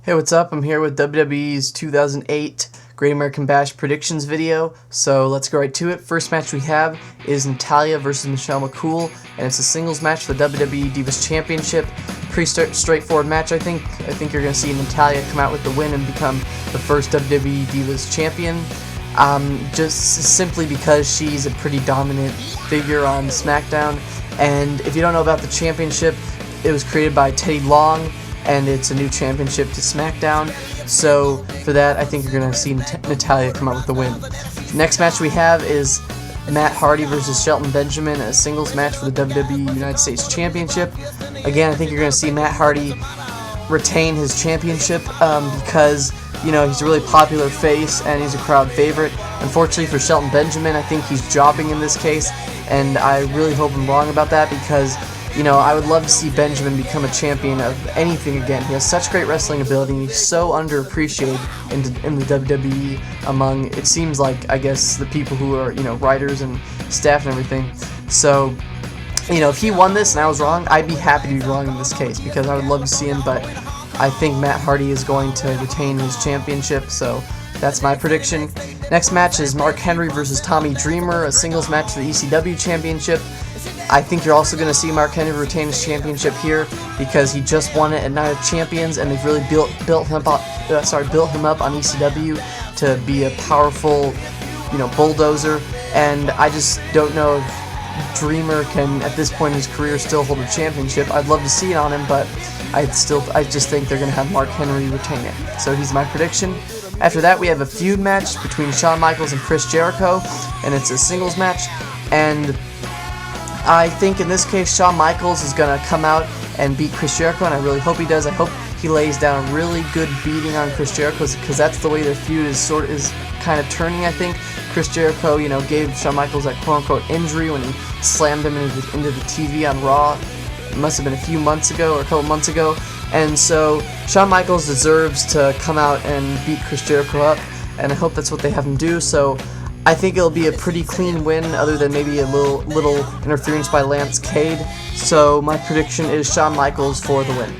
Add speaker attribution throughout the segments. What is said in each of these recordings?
Speaker 1: Hey, what's up? I'm here with WWE's 2008 Great American Bash predictions video, so let's go right to it. First match we have is Natalya versus Michelle McCool, and it's a singles match for the WWE Divas Championship. Pretty straightforward match, I think. I think you're going to see Natalya come out with the win and become the first WWE Divas Champion, just simply because she's a pretty dominant figure on SmackDown. And if you don't know about the championship, it was created by Teddy Long, and it's a new championship to SmackDown. So for that, I think you're going to see Natalya come out with the win. Next match we have is Matt Hardy versus Shelton Benjamin, a singles match for the WWE United States Championship. Again, I think you're going to see Matt Hardy retain his championship because, you know, he's a really popular face and he's a crowd favorite. Unfortunately for Shelton Benjamin, I think he's jobbing in this case, and I really hope I'm wrong about that because, you know, I would love to see Benjamin become a champion of anything again. He has such great wrestling ability, and he's so underappreciated in the WWE among, it seems like, I guess, the people who are, you know, writers and staff and everything. So, you know, if he won this and I was wrong, I'd be happy to be wrong in this case because I would love to see him, but I think Matt Hardy is going to retain his championship, so that's my prediction. Next match is Mark Henry versus Tommy Dreamer, a singles match for the ECW Championship. I think you're also going to see Mark Henry retain his championship here because he just won it at Night of Champions, and they've really built him up on ECW to be a powerful, you know, bulldozer. And I just don't know if Dreamer can, at this point in his career, still hold a championship. I'd love to see it on him, but I just think they're going to have Mark Henry retain it. So he's my prediction. After that, we have a feud match between Shawn Michaels and Chris Jericho, and it's a singles match. And I think in this case, Shawn Michaels is going to come out and beat Chris Jericho, and I really hope he does. I hope he lays down a really good beating on Chris Jericho because that's the way their feud is kind of turning, I think. Chris Jericho, you know, gave Shawn Michaels that quote-unquote injury when he slammed him into the TV on Raw. It must have been a few months ago or a couple months ago. And so Shawn Michaels deserves to come out and beat Chris Jericho up, and I hope that's what they have him do. So I think it'll be a pretty clean win, other than maybe a little interference by Lance Cade. So my prediction is Shawn Michaels for the win.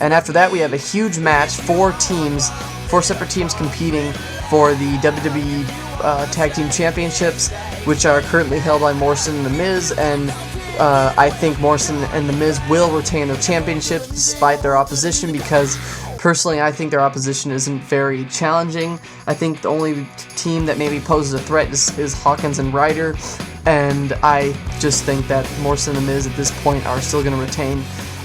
Speaker 1: And after that, we have a huge match, four separate teams competing for the WWE Tag Team Championships, which are currently held by Morrison and The Miz, and I think Morrison and The Miz will retain their championships despite their opposition because personally I think their opposition isn't very challenging. I think the only team that maybe poses a threat is Hawkins and Ryder, and I just think that Morrison and The Miz at this point are still going to retain.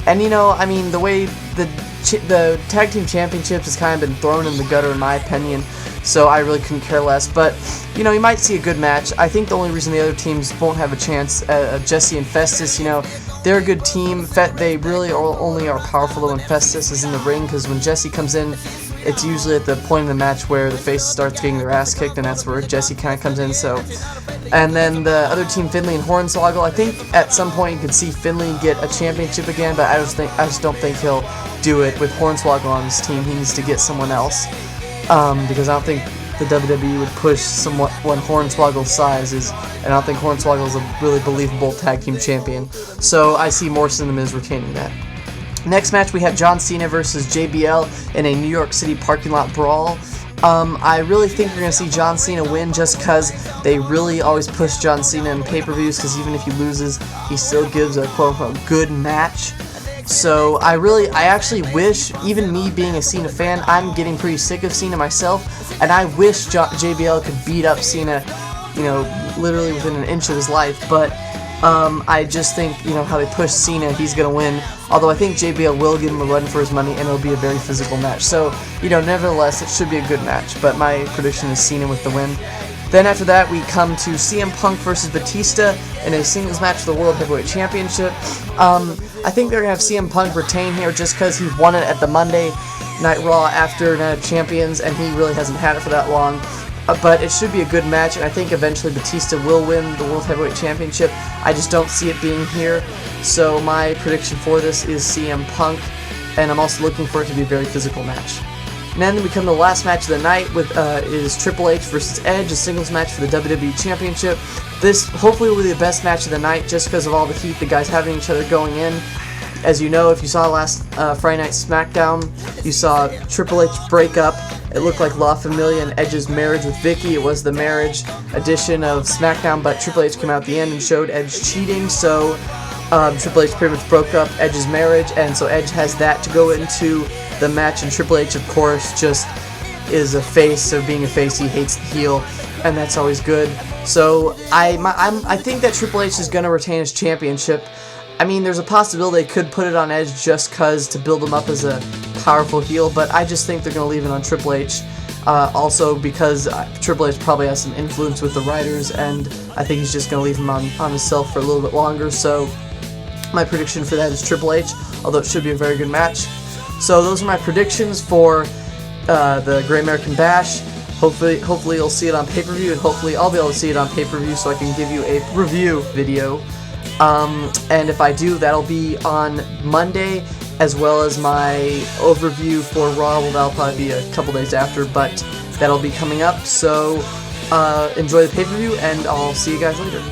Speaker 1: And you know, I mean, the way the Tag Team Championships has kind of been thrown in the gutter in my opinion, so I really couldn't care less. But, you know, you might see a good match. I think the only reason the other teams won't have a chance, Jesse and Festus, you know, they're a good team. They really only are powerful when Festus is in the ring, because when Jesse comes in, it's usually at the point in the match where the face starts getting their ass kicked, and that's where Jesse kind of comes in. So, and then the other team, Finlay and Hornswoggle, I think at some point you could see Finlay get a championship again, but I just don't think he'll do it with Hornswoggle on his team. He needs to get someone else. Because I don't think the WWE would push someone Hornswoggle's size is, and I don't think Hornswoggle is a really believable tag team champion. So I see Morrison and The Miz retaining that. Next match, we have John Cena versus JBL in a New York City parking lot brawl. I really think we're going to see John Cena win just because they really always push John Cena in pay-per-views, because even if he loses, he still gives a quote-unquote good match. So I actually wish, even me being a Cena fan, I'm getting pretty sick of Cena myself, and I wish JBL could beat up Cena, you know, literally within an inch of his life, but I just think, you know, how they push Cena, he's going to win, although I think JBL will give him a run for his money, and it'll be a very physical match. So, you know, nevertheless, it should be a good match, but my prediction is Cena with the win. Then after that, we come to CM Punk versus Batista in a singles match for the World Heavyweight Championship. I think they're going to have CM Punk retain here just because he won it at the Monday Night Raw after Night of Champions, and he really hasn't had it for that long. But it should be a good match, and I think eventually Batista will win the World Heavyweight Championship. I just don't see it being here. So my prediction for this is CM Punk, and I'm also looking for it to be a very physical match. And then we come to the last match of the night, with is Triple H versus Edge, a singles match for the WWE Championship. This hopefully will be the best match of the night just because of all the heat the guys having each other going in. As you know, if you saw last Friday Night SmackDown, you saw Triple H break up. It looked like La Familia and Edge's marriage with Vicky. It was the marriage edition of SmackDown, but Triple H came out at the end and showed Edge cheating, so Triple H pretty much broke up Edge's marriage, and so Edge has that to go into the match, and Triple H, of course, just is a face, so being a face, he hates the heel, and that's always good. So I think that Triple H is going to retain his championship. I mean, there's a possibility they could put it on Edge just because to build him up as a powerful heel, but I just think they're going to leave it on Triple H. Also because Triple H probably has some influence with the writers, and I think he's just going to leave him on himself for a little bit longer. So my prediction for that is Triple H, although it should be a very good match. So those are my predictions for the Great American Bash. Hopefully you'll see it on pay-per-view, and hopefully I'll be able to see it on pay-per-view so I can give you a review video. And if I do, that'll be on Monday, as well as my overview for Raw. Well, that'll probably be a couple days after, but that'll be coming up. So enjoy the pay-per-view, and I'll see you guys later.